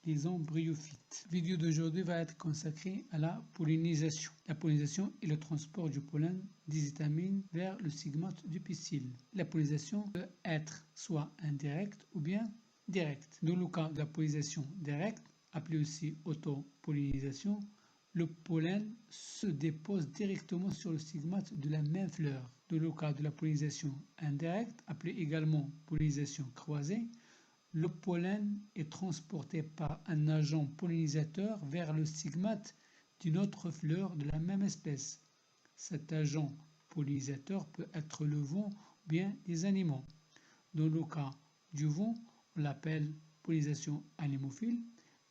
les embryophytes. La vidéo d'aujourd'hui va être consacrée à la pollinisation. La pollinisation est le transport du pollen des étamines vers le stigmate du pistil. La pollinisation peut être soit indirecte ou bien directe. Dans le cas de la pollinisation directe, appelée aussi autopollinisation, le pollen se dépose directement sur le stigmate de la même fleur. Dans le cas de la pollinisation indirecte, appelée également pollinisation croisée, le pollen est transporté par un agent pollinisateur vers le stigmate d'une autre fleur de la même espèce. Cet agent pollinisateur peut être le vent ou bien des animaux. Dans le cas du vent, on l'appelle pollinisation anémophile.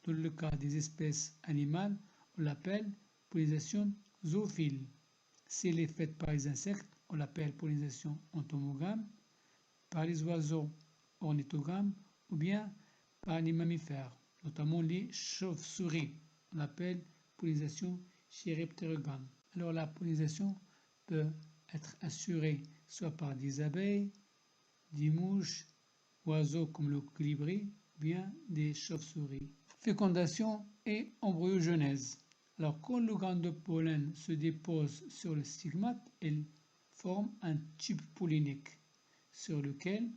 Dans le cas des espèces animales, on l'appelle pollinisation zoophile. Si elle est faite par les insectes, on l'appelle pollinisation entomogame, par les oiseaux ornithogames ou bien par les mammifères, notamment les chauves-souris. On l'appelle pollinisation chiroptérogame. Alors la pollinisation peut être assurée soit par des abeilles, des mouches, oiseaux comme le colibri, ou bien des chauves-souris. Fécondation et embryogenèse. Alors quand le grain de pollen se dépose sur le stigmate, il forme un tube pollinique sur lequel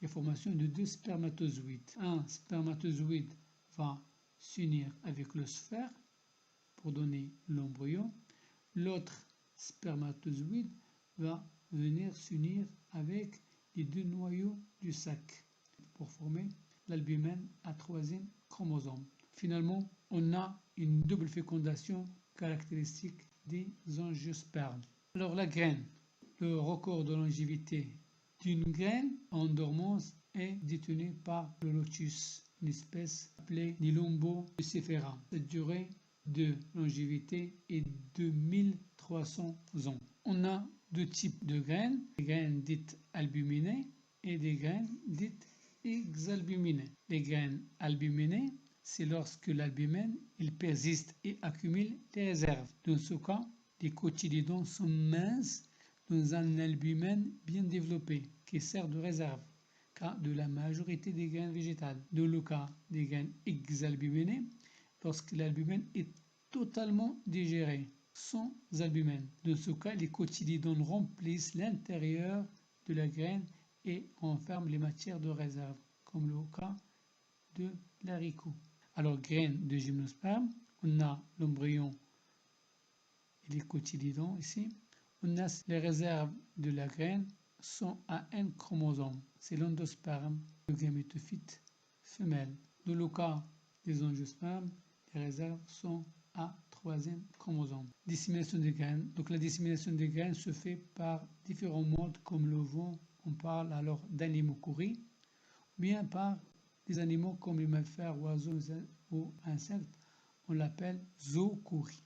il y a formation de deux spermatozoïdes. Un spermatozoïde va s'unir avec le sphère pour donner l'embryon. L'autre spermatozoïde va venir s'unir avec les deux noyaux du sac pour former l'albumène à troisième chromosome. Finalement, on a une double fécondation caractéristique des angiospermes. Alors la graine, le record de longévité d'une graine en dormance est détenu par le lotus, une espèce appelée Nilombo lucifera. Cette durée de longévité est de 1300 ans. On a deux types de graines, des graines dites albuminées et des graines dites exalbuminées. Les graines albuminées, c'est lorsque l'albumène il persiste et accumule les réserves. Dans ce cas, les cotylédons sont minces dans un albumène bien développé qui sert de réserve, cas de la majorité des graines végétales. Dans le cas des graines exalbuminées, lorsque l'albumène est totalement digéré, sans albumène. Dans ce cas, les cotylédons remplissent l'intérieur de la graine et renferment les matières de réserve, comme le cas de l'haricot. Alors, graines de gymnosperme, on a l'embryon et les cotylédons ici. On a les réserves de la graine sont à un chromosome, c'est l'endosperme, le gamétophyte femelle. Dans le cas des angiospermes, les réserves sont à troisième chromosome. Dissémination des graines. Donc la dissémination des graines se fait par différents modes comme le vent, on parle alors d'anémochorie, ou bien par des animaux comme les mammifères, oiseaux ou insectes, on l'appelle zoochorie.